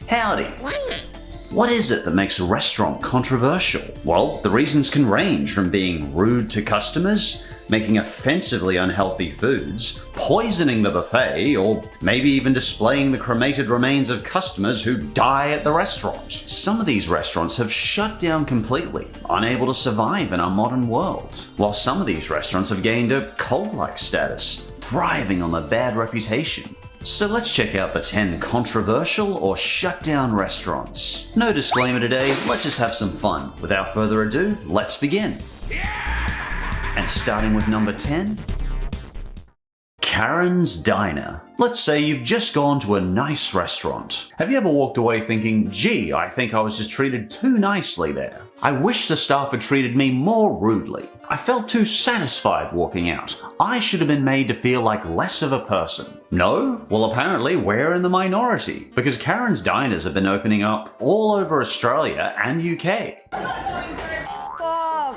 Howdy. What is it that makes a restaurant controversial? Well, the reasons can range from being rude to customers, making offensively unhealthy foods, poisoning the buffet, or maybe even displaying the cremated remains of customers who die at the restaurant. Some of these restaurants have shut down completely, unable to survive in our modern world, while some of these restaurants have gained a cult-like status, thriving on their bad reputation. So let's check out the 10 controversial or shut down restaurants. No disclaimer today, let's just have some fun. Without further ado, let's begin. And starting with number 10, Karen's Diner. Let's say you've just gone to a nice restaurant. Have you ever walked away thinking, gee, I think I was just treated too nicely there. I wish the staff had treated me more rudely. I felt too satisfied walking out. I should have been made to feel like less of a person. No? Well, apparently we're in the minority, because Karen's Diners have been opening up all over Australia and UK.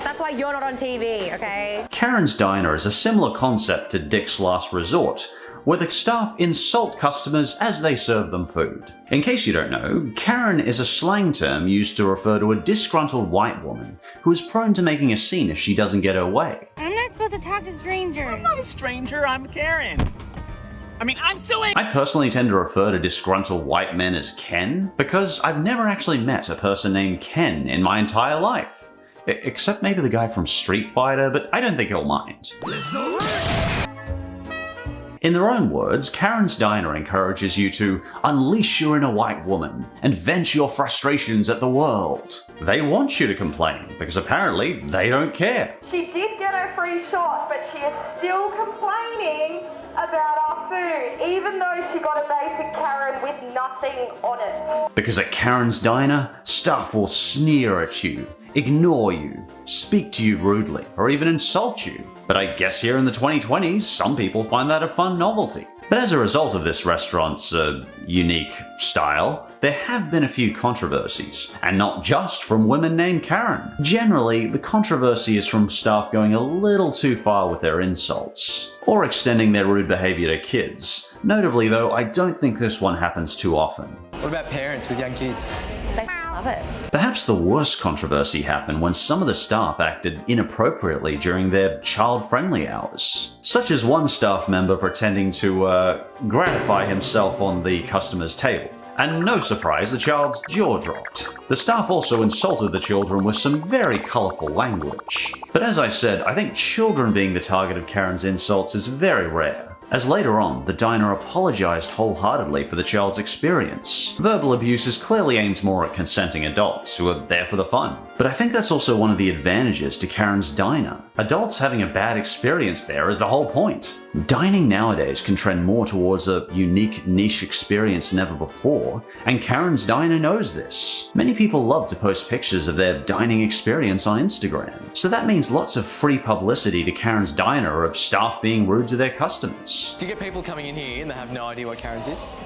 That's why you're not on TV, okay? Karen's Diner is a similar concept to Dick's Last Resort, where the staff insult customers as they serve them food. In case you don't know, Karen is a slang term used to refer to a disgruntled white woman who is prone to making a scene if she doesn't get her way. I'm not supposed to talk to strangers. I'm not a stranger, I'm Karen. I'm suing! I personally tend to refer to disgruntled white men as Ken, because I've never actually met a person named Ken in my entire life. Except maybe the guy from Street Fighter, but I don't think he'll mind. In their own words, Karen's Diner encourages you to unleash your inner white woman and vent your frustrations at the world. They want you to complain, because apparently they don't care. She did get her free shot, but she is still complaining about our food, even though she got a basic Karen with nothing on it. Because at Karen's Diner, staff will sneer at you, ignore you, speak to you rudely, or even insult you. But I guess here in the 2020s, some people find that a fun novelty. But as a result of this restaurant's unique style, there have been a few controversies, and not just from women named Karen. Generally, the controversy is from staff going a little too far with their insults, or extending their rude behavior to kids. Notably though, I don't think this one happens too often. What about parents with young kids? They love it. Perhaps the worst controversy happened when some of the staff acted inappropriately during their child-friendly hours, such as one staff member pretending to gratify himself on the customer's table. And no surprise, the child's jaw dropped. The staff also insulted the children with some very colourful language. But as I said, I think children being the target of Karen's insults is very rare, as later on, the diner apologized wholeheartedly for the child's experience. Verbal abuse is clearly aimed more at consenting adults who are there for the fun. But I think that's also one of the advantages to Karen's Diner. Adults having a bad experience there is the whole point. Dining nowadays can trend more towards a unique niche experience than ever before, and Karen's Diner knows this. Many people love to post pictures of their dining experience on Instagram, so that means lots of free publicity to Karen's Diner of staff being rude to their customers. Do you get people coming in here and they have no idea what Karen's is?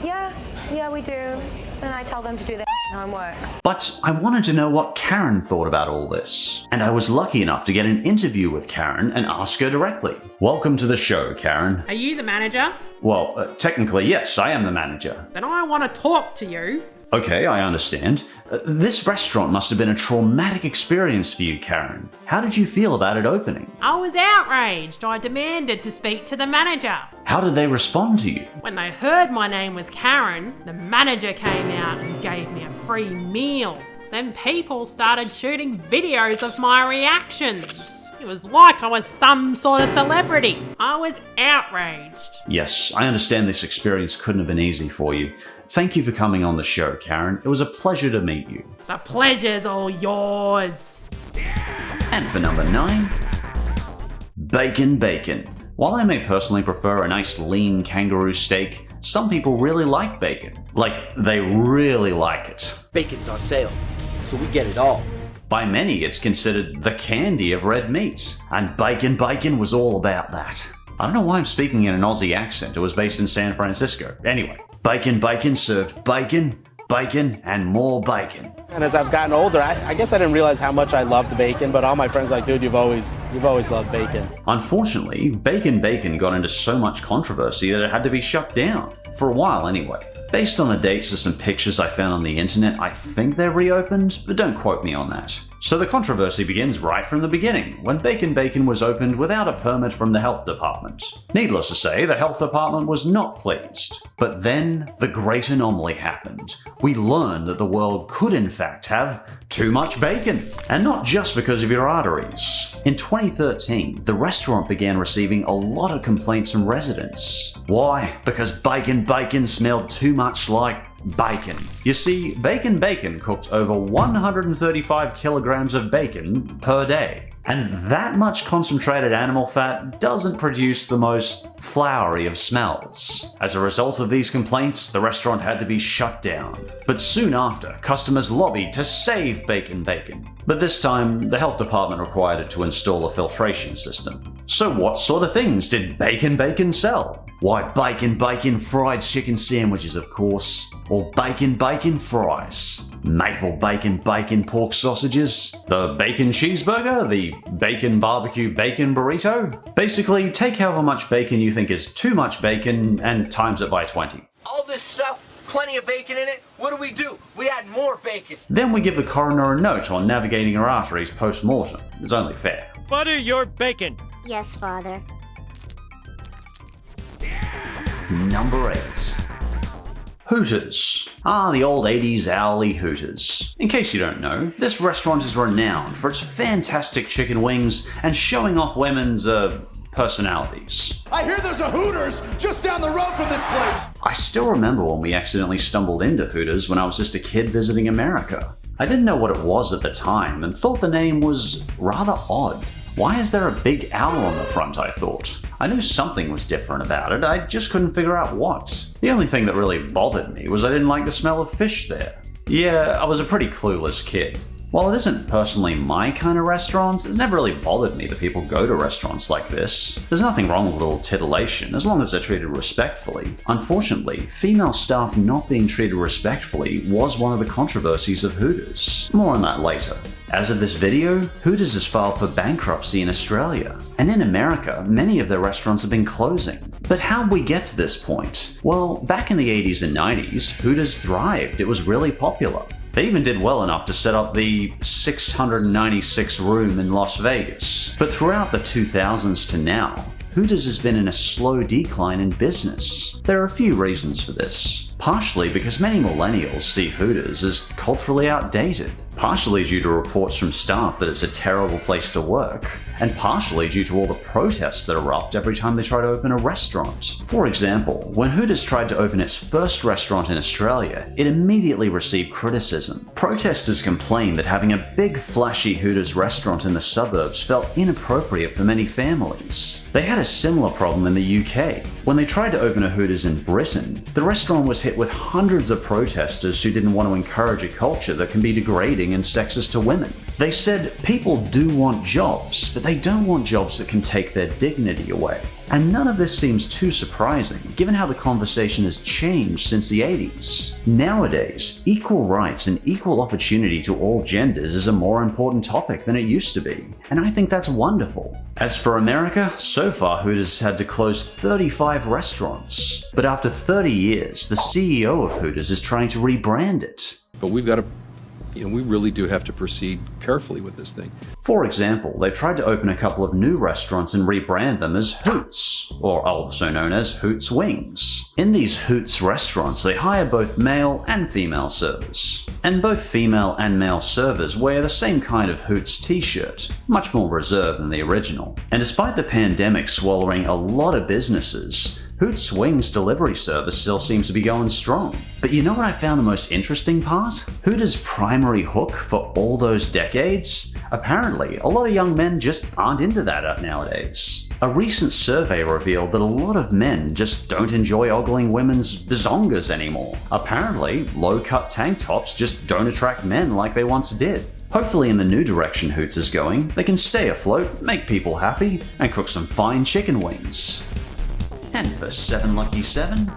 Yeah, we do. And I tell them to do their homework. But I wanted to know what Karen thought about all this, and I was lucky enough to get an interview with Karen and ask her directly. Welcome to the show, Karen. Are you the manager? Well, technically yes, I am the manager. Then I want to talk to you. Okay, I understand. This restaurant must have been a traumatic experience for you, Karen. How did you feel about it opening? I was outraged. I demanded to speak to the manager. How did they respond to you? When they heard my name was Karen, the manager came out and gave me a free meal. Then people started shooting videos of my reactions. It was like I was some sort of celebrity. I was outraged. Yes, I understand this experience couldn't have been easy for you. Thank you for coming on the show, Karen. It was a pleasure to meet you. The pleasure's all yours. And for number 9, Bacon. While I may personally prefer a nice lean kangaroo steak, some people really like bacon. Like, they really like it. Bacon's on sale, so we get it all. By many, it's considered the candy of red meat, and Bacon was all about that. I don't know why I'm speaking in an Aussie accent. It was based in San Francisco. Anyway, Bacon served bacon, and more bacon. And as I've gotten older, I guess I didn't realize how much I loved bacon, but all my friends are like, dude, you've always loved bacon. Unfortunately, Bacon got into so much controversy that it had to be shut down. For a while anyway. Based on the dates of some pictures I found on the internet, I think they're reopened, but don't quote me on that. So the controversy begins right from the beginning, when Bacon Bacon was opened without a permit from the health department. Needless to say, the health department was not pleased. But then, the great anomaly happened. We learned that the world could in fact have too much bacon, and not just because of your arteries. In 2013, the restaurant began receiving a lot of complaints from residents. Why? Because Bacon Bacon smelled too much like bacon. You see, Bacon Bacon cooked over 135 kilograms of bacon per day. And that much concentrated animal fat doesn't produce the most flowery of smells. As a result of these complaints, the restaurant had to be shut down. But soon after, customers lobbied to save Bacon Bacon. But this time, the health department required it to install a filtration system. So what sort of things did Bacon Bacon sell? Why, Bacon Bacon fried chicken sandwiches, of course. Or Bacon Bacon fries. Maple Bacon Bacon pork sausages. The bacon cheeseburger. The bacon barbecue bacon burrito. Basically, take however much bacon you think is too much bacon and times it by 20. All this stuff, plenty of bacon in it. What do? We add more bacon. Then we give the coroner a note on navigating her arteries post-mortem. It's only fair. Butter your bacon. Yes, Father. Number 8. Hooters. The old 80s hourly Hooters. In case you don't know, this restaurant is renowned for its fantastic chicken wings and showing off women's, personalities. I hear there's a Hooters just down the road from this place! I still remember when we accidentally stumbled into Hooters when I was just a kid visiting America. I didn't know what it was at the time and thought the name was rather odd. Why is there a big owl on the front, I thought. I knew something was different about it, I just couldn't figure out what. The only thing that really bothered me was I didn't like the smell of fish there. Yeah, I was a pretty clueless kid. While it isn't personally my kind of restaurant, it's never really bothered me that people go to restaurants like this. There's nothing wrong with a little titillation, as long as they're treated respectfully. Unfortunately, female staff not being treated respectfully was one of the controversies of Hooters. More on that later. As of this video, Hooters has filed for bankruptcy in Australia, and in America, many of their restaurants have been closing. But how'd we get to this point? Well, back in the 80s and 90s, Hooters thrived. It was really popular. They even did well enough to set up the 696 room in Las Vegas. But throughout the 2000s to now, Hooters has been in a slow decline in business. There are a few reasons for this. Partially because many millennials see Hooters as culturally outdated. Partially due to reports from staff that it's a terrible place to work, and partially due to all the protests that erupt every time they try to open a restaurant. For example, when Hooters tried to open its first restaurant in Australia, it immediately received criticism. Protesters complained that having a big flashy Hooters restaurant in the suburbs felt inappropriate for many families. They had a similar problem in the UK. When they tried to open a Hooters in Britain, the restaurant was hit with hundreds of protesters who didn't want to encourage a culture that can be degrading and sexist to women. They said people do want jobs, but they don't want jobs that can take their dignity away. And none of this seems too surprising, given how the conversation has changed since the 80s. Nowadays, equal rights and equal opportunity to all genders is a more important topic than it used to be, and I think that's wonderful. As for America, so far Hooters had to close 35 restaurants. But after 30 years, the CEO of Hooters is trying to rebrand it. But we've got to we really do have to proceed carefully with this thing. For example, they've tried to open a couple of new restaurants and rebrand them as Hoots, or also known as Hoots Wings. In these Hoots restaurants, they hire both male and female servers. And both female and male servers wear the same kind of Hoots t-shirt, much more reserved than the original. And despite the pandemic swallowing a lot of businesses, Hoots Wings delivery service still seems to be going strong. But you know what I found the most interesting part? Hooters' primary hook for all those decades? Apparently, a lot of young men just aren't into that nowadays. A recent survey revealed that a lot of men just don't enjoy ogling women's bazongas anymore. Apparently, low-cut tank tops just don't attract men like they once did. Hopefully in the new direction Hoots is going, they can stay afloat, make people happy, and cook some fine chicken wings. And for 7 lucky 7,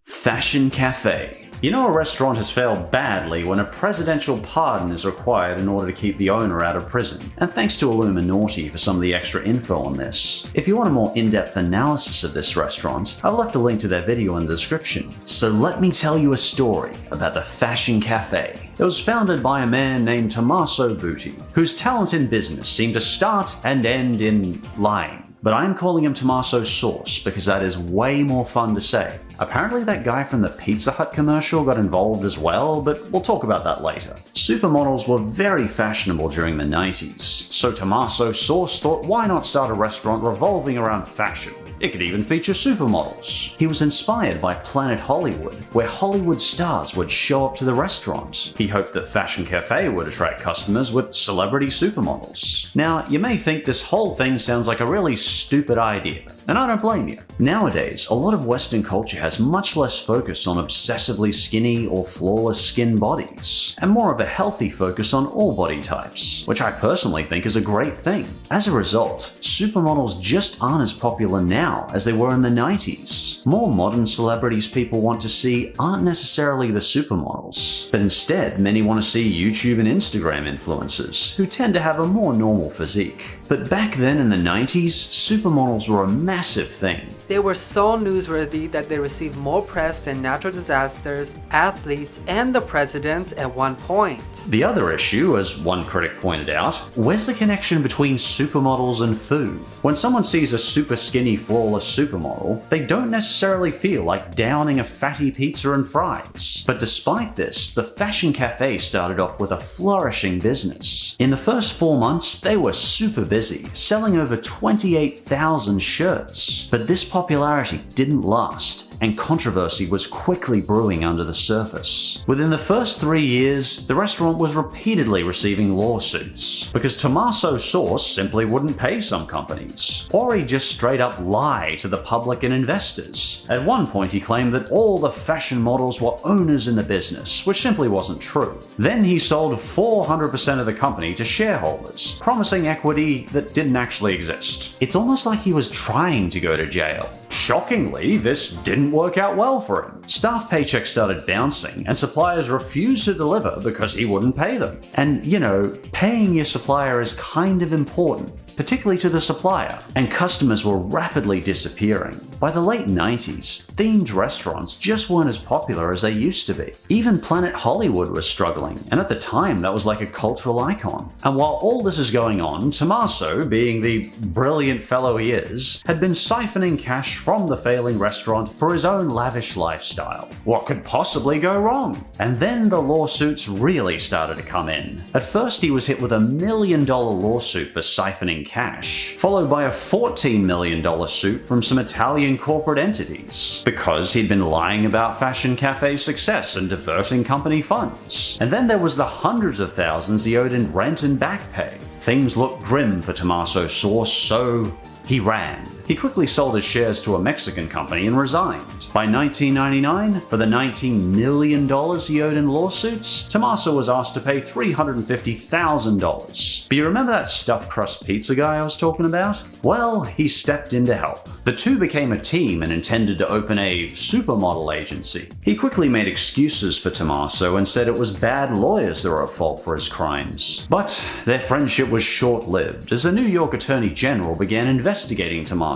Fashion Cafe. You know a restaurant has failed badly when a presidential pardon is required in order to keep the owner out of prison. And thanks to Illuminati for some of the extra info on this. If you want a more in-depth analysis of this restaurant, I've left a link to their video in the description. So let me tell you a story about the Fashion Cafe. It was founded by a man named Tommaso Butti, whose talent in business seemed to start and end in lying. But I'm calling him Tommaso Sauce because that is way more fun to say. Apparently that guy from the Pizza Hut commercial got involved as well, but we'll talk about that later. Supermodels were very fashionable during the 90s, so Tommaso Sauce thought why not start a restaurant revolving around fashion? It could even feature supermodels. He was inspired by Planet Hollywood, where Hollywood stars would show up to the restaurant. He hoped that Fashion Cafe would attract customers with celebrity supermodels. Now, you may think this whole thing sounds like a really stupid idea, and I don't blame you. Nowadays, a lot of Western culture has much less focus on obsessively skinny or flawless skin bodies, and more of a healthy focus on all body types, which I personally think is a great thing. As a result, supermodels just aren't as popular now as they were in the 90s. More modern celebrities people want to see aren't necessarily the supermodels, but instead many want to see YouTube and Instagram influencers, who tend to have a more normal physique. But back then in the 90s, supermodels were a massive thing. They were so newsworthy that they received more press than natural disasters, athletes, and the president at one point. The other issue, as one critic pointed out, where's the connection between supermodels and food? When someone sees a super skinny, flawless supermodel, they don't necessarily feel like downing a fatty pizza and fries. But despite this, the Fashion Cafe started off with a flourishing business. In the first 4 months, they were super busy, selling over 28,000 shirts. But this popularity didn't last, and controversy was quickly brewing under the surface. Within the first 3 years, the restaurant was repeatedly receiving lawsuits, because Tommaso Sauce simply wouldn't pay some companies, or he'd just straight up lie to the public and investors. At one point he claimed that all the fashion models were owners in the business, which simply wasn't true. Then he sold 400% of the company to shareholders, promising equity that didn't actually exist. It's almost like he was trying to go to jail. Shockingly, this didn't work out well for him. Staff paychecks started bouncing, and suppliers refused to deliver because he wouldn't pay them. And, you know, paying your supplier is kind of important, particularly to the supplier, and customers were rapidly disappearing. By the late 90s, themed restaurants just weren't as popular as they used to be. Even Planet Hollywood was struggling, and at the time that was like a cultural icon. And while all this is going on, Tommaso, being the brilliant fellow he is, had been siphoning cash from the failing restaurant for his own lavish lifestyle. What could possibly go wrong? And then the lawsuits really started to come in. At first he was hit with $1 million lawsuit for siphoning cash, followed by a $14 million suit from some Italian corporate entities, because he'd been lying about Fashion Cafe's success and diverting company funds. And then there was the hundreds of thousands he owed in rent and back pay. Things looked grim for Tommaso Sauce, so he ran. He quickly sold his shares to a Mexican company and resigned. By 1999, for the $19 million he owed in lawsuits, Tommaso was asked to pay $350,000. But you remember that stuffed crust pizza guy I was talking about? Well, he stepped in to help. The two became a team and intended to open a supermodel agency. He quickly made excuses for Tommaso and said it was bad lawyers that were at fault for his crimes. But their friendship was short-lived, as the New York Attorney General began investigating Tommaso.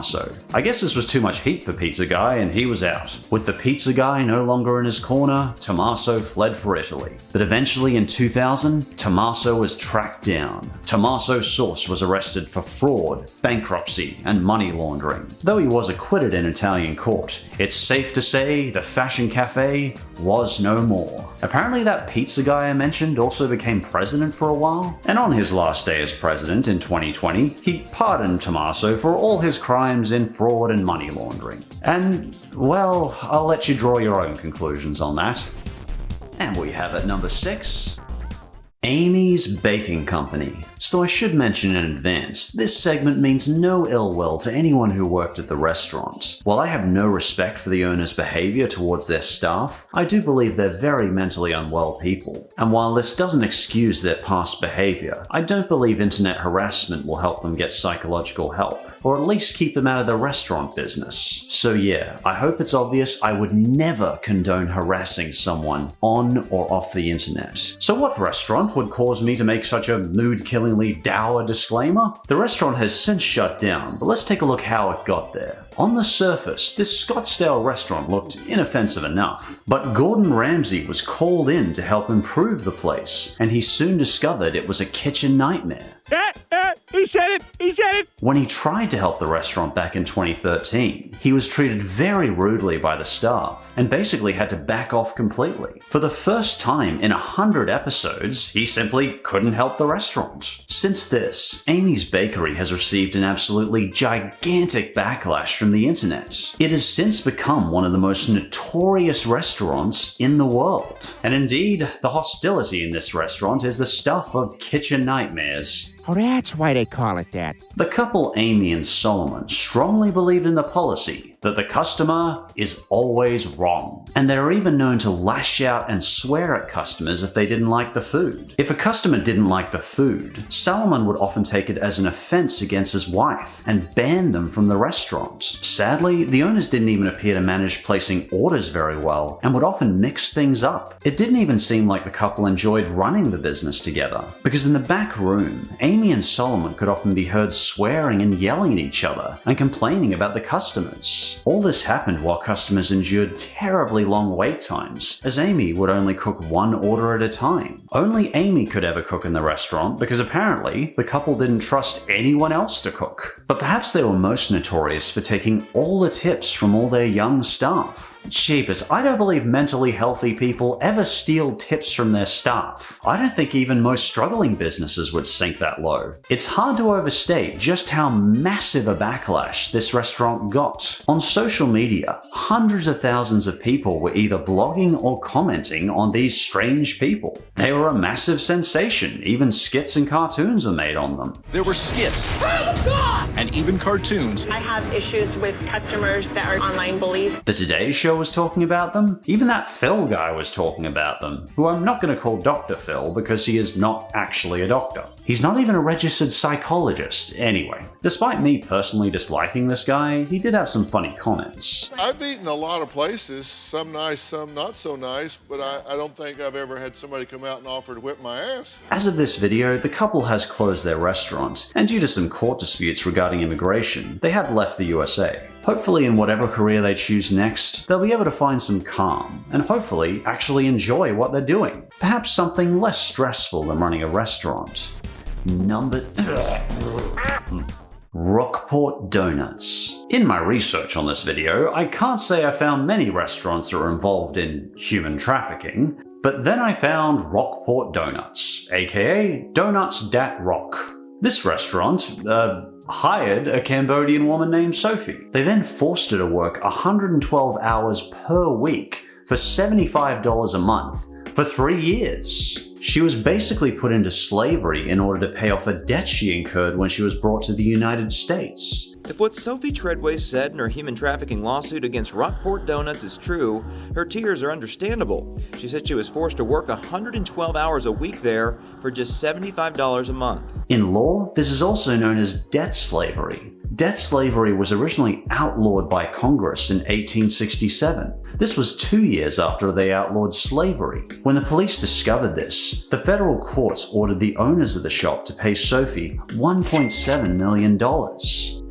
I guess this was too much heat for Pizza Guy and he was out. With the Pizza Guy no longer in his corner, Tommaso fled for Italy. But eventually in 2000, Tommaso was tracked down. Tommaso Sauce was arrested for fraud, bankruptcy, and money laundering. Though he was acquitted in Italian court, it's safe to say the Fashion Cafe was no more. Apparently that pizza guy I mentioned also became president for a while, and on his last day as president in 2020, he pardoned Tommaso for all his crimes in fraud and money laundering. And, well, I'll let you draw your own conclusions on that. And we have at number 6, Amy's Baking Company. So I should mention in advance, this segment means no ill will to anyone who worked at the restaurant. While I have no respect for the owner's behavior towards their staff, I do believe they're very mentally unwell people. And while this doesn't excuse their past behavior, I don't believe internet harassment will help them get psychological help, or at least keep them out of the restaurant business. So yeah, I hope it's obvious I would never condone harassing someone on or off the internet. So what restaurant would cause me to make such a mood-killingly dour disclaimer? The restaurant has since shut down, but let's take a look how it got there. On the surface, this Scottsdale restaurant looked inoffensive enough, but Gordon Ramsay was called in to help improve the place, and he soon discovered it was a kitchen nightmare. He said it! He said it! When he tried to help the restaurant back in 2013, he was treated very rudely by the staff and basically had to back off completely. For the first time in 100 episodes, he simply couldn't help the restaurant. Since this, Amy's Bakery has received an absolutely gigantic backlash from the internet. It has since become one of the most notorious restaurants in the world. And indeed, the hostility in this restaurant is the stuff of kitchen nightmares. Oh, that's why they call it that. The couple Amy and Solomon strongly believed in the policy that the customer is always wrong, and they are even known to lash out and swear at customers if they didn't like the food. If a customer didn't like the food, Solomon would often take it as an offense against his wife and ban them from the restaurant. Sadly, the owners didn't even appear to manage placing orders very well and would often mix things up. It didn't even seem like the couple enjoyed running the business together, because in the back room, Amy and Solomon could often be heard swearing and yelling at each other and complaining about the customers. All this happened while customers endured terribly long wait times, as Amy would only cook one order at a time. Only Amy could ever cook in the restaurant because apparently the couple didn't trust anyone else to cook. But perhaps they were most notorious for taking all the tips from all their young staff. Jeepers, I don't believe mentally healthy people ever steal tips from their staff. I don't think even most struggling businesses would sink that low. It's hard to overstate just how massive a backlash this restaurant got. On social media, hundreds of thousands of people were either blogging or commenting on these strange people. They were a massive sensation. Even skits and cartoons were made on them. There were skits. And even cartoons. I have issues with customers that are online bullies. The Today Show was talking about them. Even that Phil guy was talking about them, who I'm not going to call Dr. Phil because he is not actually a doctor. He's not even a registered psychologist. Anyway, despite me personally disliking this guy, he did have some funny comments. I've eaten a lot of places, some nice, some not so nice, but I don't think I've ever had somebody come out and offer to whip my ass. As of this video, the couple has closed their restaurant, and due to some court disputes regarding immigration, they have left the USA. Hopefully in whatever career they choose next, they'll be able to find some calm, and hopefully actually enjoy what they're doing. Perhaps something less stressful than running a restaurant. Rockport Donuts. In my research on this video, I can't say I found many restaurants that are involved in human trafficking, but then I found Rockport Donuts, aka Donuts Dat Rock. This restaurant, hired a Cambodian woman named Sophie. They then forced her to work 112 hours per week for $75 a month for 3 years. She was basically put into slavery in order to pay off a debt she incurred when she was brought to the United States. If what Sophie Treadway said in her human trafficking lawsuit against Rockport Donuts is true, her tears are understandable. She said she was forced to work 112 hours a week there for just $75 a month. In law, this is also known as debt slavery. Debt slavery was originally outlawed by Congress in 1867. This was 2 years after they outlawed slavery. When the police discovered this, the federal courts ordered the owners of the shop to pay Sophie $1.7 million.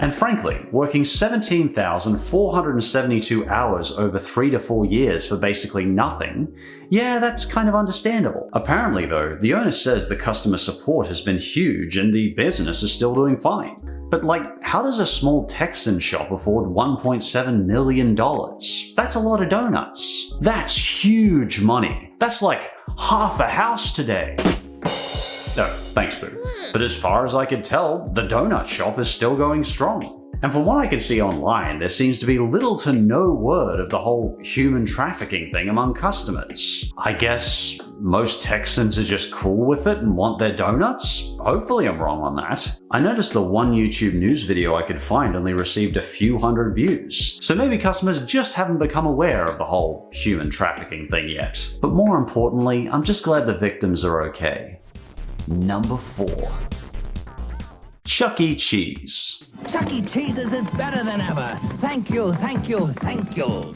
And frankly, working 17,472 hours over 3 to 4 years for basically nothing, yeah, that's kind of understandable. Apparently though, the owner says the customer support has been huge and the business is still doing fine. But how does a small Texan shop afford $1.7 million? That's a lot of donuts. That's huge money. That's like half a house today. No, thanks, Boo. But as far as I could tell, the donut shop is still going strong. And from what I can see online, there seems to be little to no word of the whole human trafficking thing among customers. I guess most Texans are just cool with it and want their donuts? Hopefully I'm wrong on that. I noticed the one YouTube news video I could find only received a few hundred views, so maybe customers just haven't become aware of the whole human trafficking thing yet. But more importantly, I'm just glad the victims are okay. Number 4. Chuck E. Cheese. Chuck E. Cheese's is better than ever. Thank you, thank you, thank you.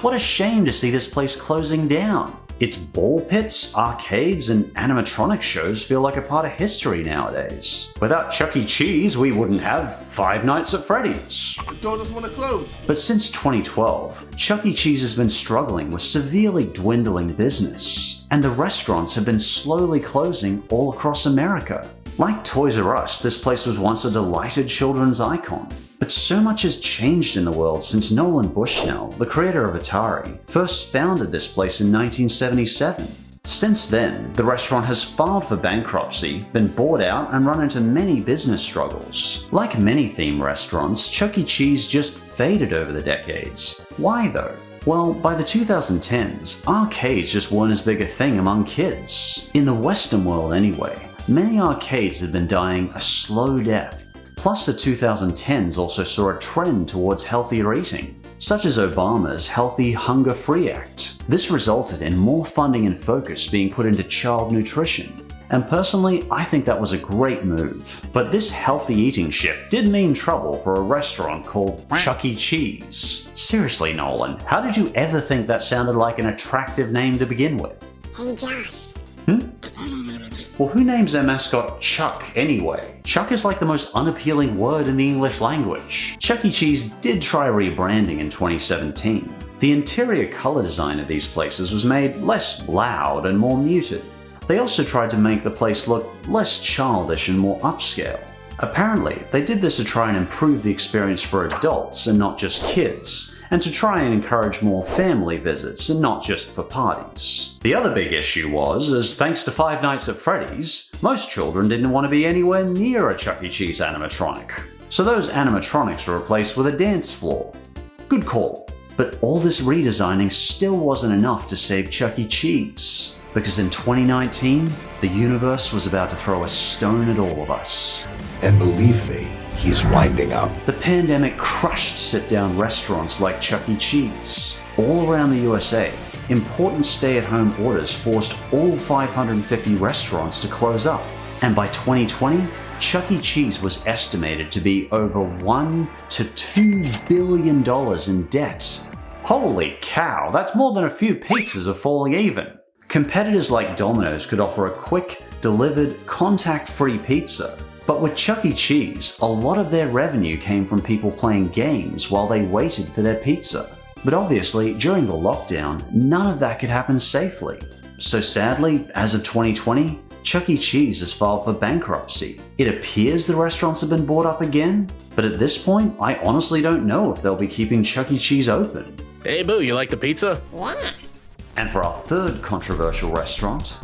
What a shame to see this place closing down. Its ball pits, arcades, and animatronic shows feel like a part of history nowadays. Without Chuck E. Cheese, we wouldn't have Five Nights at Freddy's. The door doesn't want to close. But since 2012, Chuck E. Cheese has been struggling with severely dwindling business, and the restaurants have been slowly closing all across America. Like Toys R Us, this place was once a delighted children's icon. But so much has changed in the world since Nolan Bushnell, the creator of Atari, first founded this place in 1977. Since then, the restaurant has filed for bankruptcy, been bought out, and run into many business struggles. Like many theme restaurants, Chuck E. Cheese just faded over the decades. Why though? Well, by the 2010s, arcades just weren't as big a thing among kids. In the Western world anyway, many arcades had been dying a slow death. Plus, the 2010s also saw a trend towards healthier eating, such as Obama's Healthy Hunger Free Act. This resulted in more funding and focus being put into child nutrition. And personally, I think that was a great move. But this healthy eating shift did mean trouble for a restaurant called Chuck E. Cheese. Seriously, Nolan, how did you ever think that sounded like an attractive name to begin with? Hey Josh. Well, who names their mascot Chuk anyway? Chuk is like the most unappealing word in the English language. Chuck E. Cheese did try rebranding in 2017. The interior color design of these places was made less loud and more muted. They also tried to make the place look less childish and more upscale. Apparently, they did this to try and improve the experience for adults and not just kids, and to try and encourage more family visits and not just for parties. The other big issue was, as thanks to Five Nights at Freddy's, most children didn't want to be anywhere near a Chuck E. Cheese animatronic. So those animatronics were replaced with a dance floor. Good call. But all this redesigning still wasn't enough to save Chuck E. Cheese. Because in 2019, the universe was about to throw a stone at all of us. And believe me, he's winding up. The pandemic crushed sit-down restaurants like Chuck E. Cheese. All around the USA, important stay-at-home orders forced all 550 restaurants to close up. And by 2020, Chuck E. Cheese was estimated to be over $1 to $2 billion in debt. Holy cow, that's more than a few pizzas are falling even. Competitors like Domino's could offer a quick, delivered, contact-free pizza. But with Chuck E. Cheese, a lot of their revenue came from people playing games while they waited for their pizza. But obviously, during the lockdown, none of that could happen safely. So sadly, as of 2020, Chuck E. Cheese has filed for bankruptcy. It appears the restaurants have been bought up again, but at this point, I honestly don't know if they'll be keeping Chuck E. Cheese open. Hey Boo, you like the pizza? Yeah. And for our third controversial restaurant,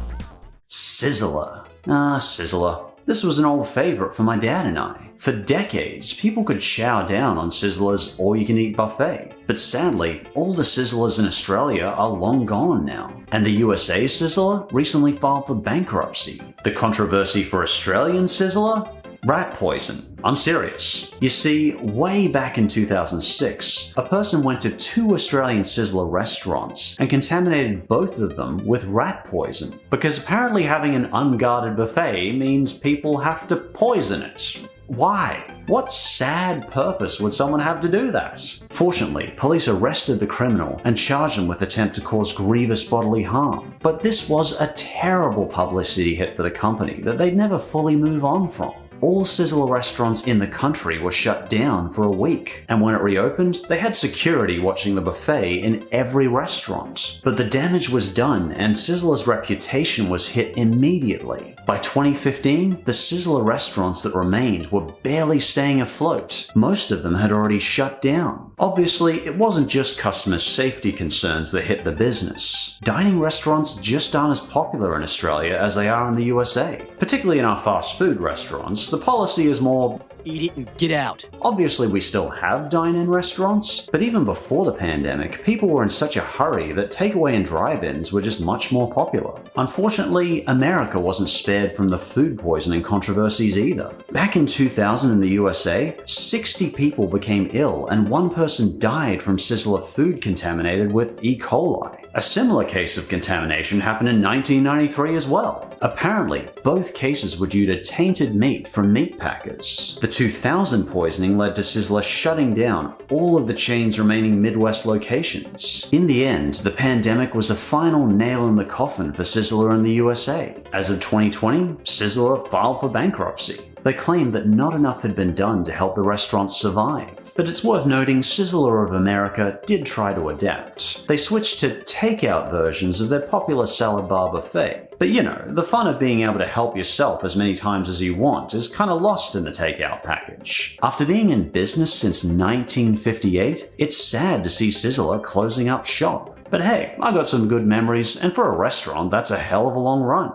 Sizzler. Sizzler. This was an old favorite for my dad and I. For decades, people could chow down on Sizzler's all-you-can-eat buffet. But sadly, all the Sizzlers in Australia are long gone now. And the USA Sizzler recently filed for bankruptcy. The controversy for Australian Sizzler? Rat poison. I'm serious. You see, way back in 2006, a person went to 2 Australian Sizzler restaurants and contaminated both of them with rat poison. Because apparently having an unguarded buffet means people have to poison it. Why? What sad purpose would someone have to do that? Fortunately, police arrested the criminal and charged him with attempt to cause grievous bodily harm. But this was a terrible publicity hit for the company that they'd never fully move on from. All Sizzler restaurants in the country were shut down for a week, and when it reopened, they had security watching the buffet in every restaurant. But the damage was done, and Sizzler's reputation was hit immediately. By 2015, the Sizzler restaurants that remained were barely staying afloat. Most of them had already shut down. Obviously, it wasn't just customer safety concerns that hit the business. Dining restaurants just aren't as popular in Australia as they are in the USA. Particularly in our fast food restaurants, the policy is more eat it and get out. Obviously, we still have dine-in restaurants, but even before the pandemic, people were in such a hurry that takeaway and drive-ins were just much more popular. Unfortunately, America wasn't spared from the food poisoning controversies either. Back in 2000 in the USA, 60 people became ill and 1 person died from Sizzler food contaminated with E. coli. A similar case of contamination happened in 1993 as well. Apparently, both cases were due to tainted meat from meat packers. The 2000 poisoning led to Sizzler shutting down all of the chain's remaining Midwest locations. In the end, the pandemic was the final nail in the coffin for Sizzler in the USA. As of 2020, Sizzler filed for bankruptcy. They claimed that not enough had been done to help the restaurant survive. But it's worth noting Sizzler of America did try to adapt. They switched to takeout versions of their popular salad bar buffet. But you know, the fun of being able to help yourself as many times as you want is kinda lost in the takeout package. After being in business since 1958, it's sad to see Sizzler closing up shop. But hey, I got some good memories, and for a restaurant, that's a hell of a long run.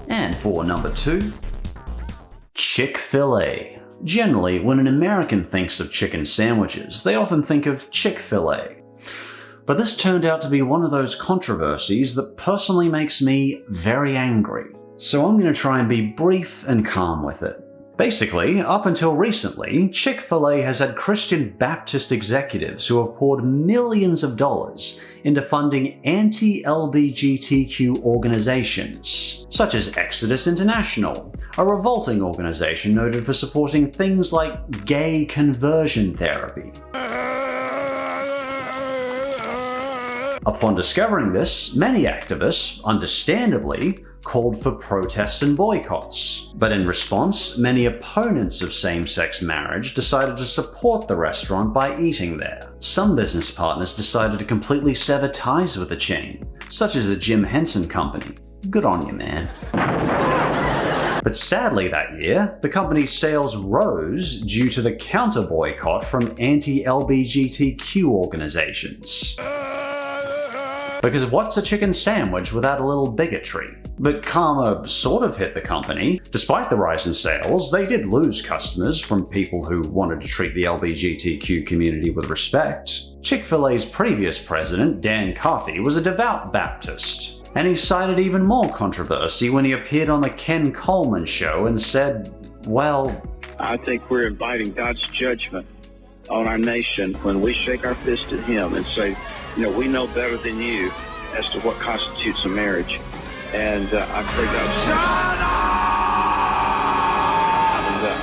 And for number 2, Chick-fil-A. Generally, when an American thinks of chicken sandwiches, they often think of Chick-fil-A. But this turned out to be one of those controversies that personally makes me very angry. So I'm going to try and be brief and calm with it. Basically, up until recently, Chick-fil-A has had Christian Baptist executives who have poured millions of dollars into funding anti-LGBTQ organizations, such as Exodus International, a revolting organization noted for supporting things like gay conversion therapy. Upon discovering this, many activists, understandably, called for protests and boycotts. But in response, many opponents of same-sex marriage decided to support the restaurant by eating there. Some business partners decided to completely sever ties with the chain, such as the Jim Henson Company. Good on you, man. But sadly that year, the company's sales rose due to the counter-boycott from anti-LGBTQ organizations. Because what's a chicken sandwich without a little bigotry? But karma sort of hit the company. Despite the rise in sales, they did lose customers from people who wanted to treat the LGBTQ community with respect. Chick-fil-A's previous president, Dan Carthy, was a devout Baptist, and he cited even more controversy when he appeared on the Ken Coleman show and said, well, I think we're inviting God's judgment on our nation when we shake our fist at him and say, you know, we know better than you as to what constitutes a marriage. And I pray God's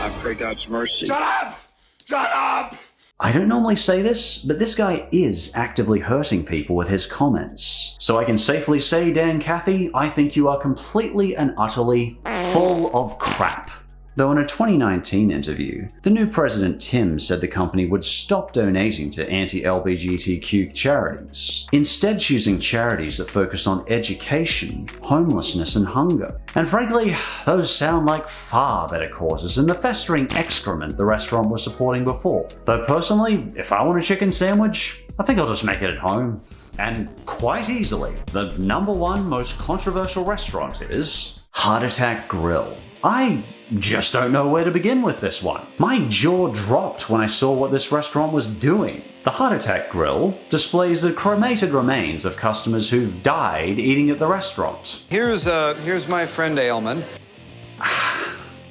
I pray God's mercy. Shut up! Shut up! I don't normally say this, but this guy is actively hurting people with his comments. So I can safely say, Dan Cathy, I think you are completely and utterly full of crap. Though in a 2019 interview, the new president Tim said the company would stop donating to anti-LGBTQ charities, instead choosing charities that focus on education, homelessness, and hunger. And frankly, those sound like far better causes than the festering excrement the restaurant was supporting before. Though personally, if I want a chicken sandwich, I think I'll just make it at home. And quite easily, the #1 most controversial restaurant is Heart Attack Grill. I just don't know where to begin with this one. My jaw dropped when I saw what this restaurant was doing. The Heart Attack Grill displays the cremated remains of customers who've died eating at the restaurant. Here's my friend Ailman.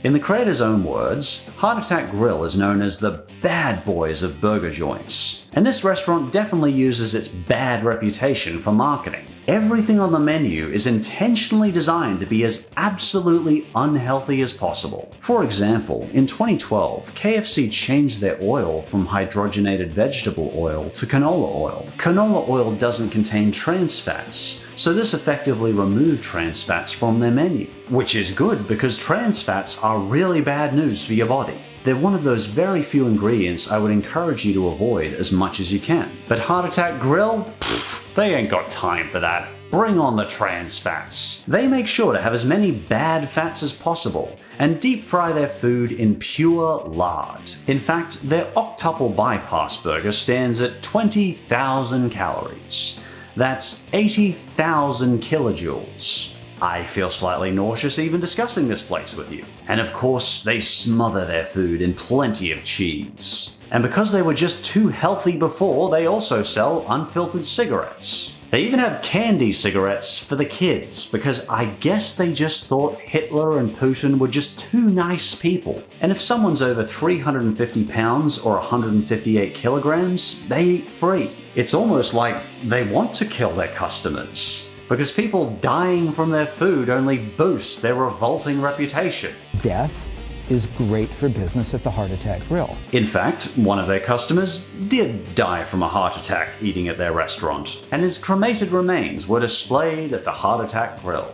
In the creator's own words, Heart Attack Grill is known as the bad boys of burger joints, and this restaurant definitely uses its bad reputation for marketing. Everything on the menu is intentionally designed to be as absolutely unhealthy as possible. For example, in 2012, KFC changed their oil from hydrogenated vegetable oil to canola oil. Canola oil doesn't contain trans fats, so this effectively removed trans fats from their menu. Which is good because trans fats are really bad news for your body. They're one of those very few ingredients I would encourage you to avoid as much as you can. But Heart Attack Grill? Pfft, they ain't got time for that. Bring on the trans fats. They make sure to have as many bad fats as possible and deep fry their food in pure lard. In fact, their octuple bypass burger stands at 20,000 calories. That's 80,000 kilojoules. I feel slightly nauseous even discussing this place with you. And of course, they smother their food in plenty of cheese. And because they were just too healthy before, they also sell unfiltered cigarettes. They even have candy cigarettes for the kids, because I guess they just thought Hitler and Putin were just too nice people. And if someone's over 350 pounds or 158 kilograms, they eat free. It's almost like they want to kill their customers, because people dying from their food only boosts their revolting reputation. Death is great for business at the Heart Attack Grill. In fact, one of their customers did die from a heart attack eating at their restaurant, and his cremated remains were displayed at the Heart Attack Grill.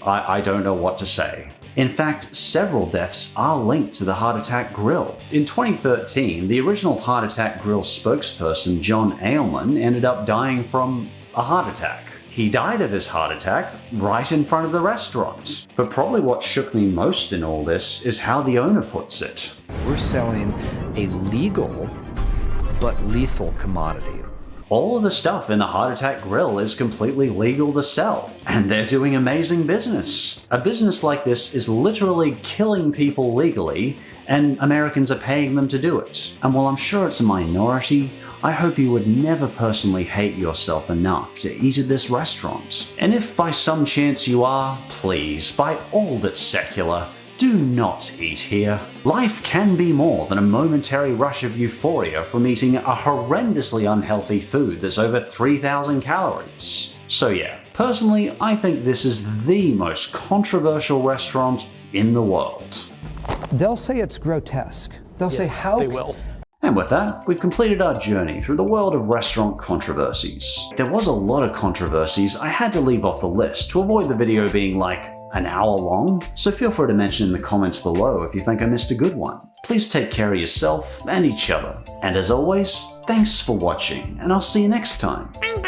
I don't know what to say. In fact, several deaths are linked to the Heart Attack Grill. In 2013, the original Heart Attack Grill spokesperson John Ailman ended up dying from a heart attack. He died of his heart attack right in front of the restaurant. But probably what shook me most in all this is how the owner puts it. We're selling a legal but lethal commodity. All of the stuff in the Heart Attack Grill is completely legal to sell, and they're doing amazing business. A business like this is literally killing people legally, and Americans are paying them to do it. And while I'm sure it's a minority, I hope you would never personally hate yourself enough to eat at this restaurant. And if by some chance you are, please, by all that's secular, do not eat here. Life can be more than a momentary rush of euphoria from eating a horrendously unhealthy food that's over 3,000 calories. So yeah, personally, I think this is the most controversial restaurant in the world. They'll say it's grotesque. They'll say how they will. And with that, we've completed our journey through the world of restaurant controversies. There was a lot of controversies I had to leave off the list to avoid the video being like an hour long, so feel free to mention in the comments below if you think I missed a good one. Please take care of yourself and each other. And as always, thanks for watching, and I'll see you next time. Bye bye.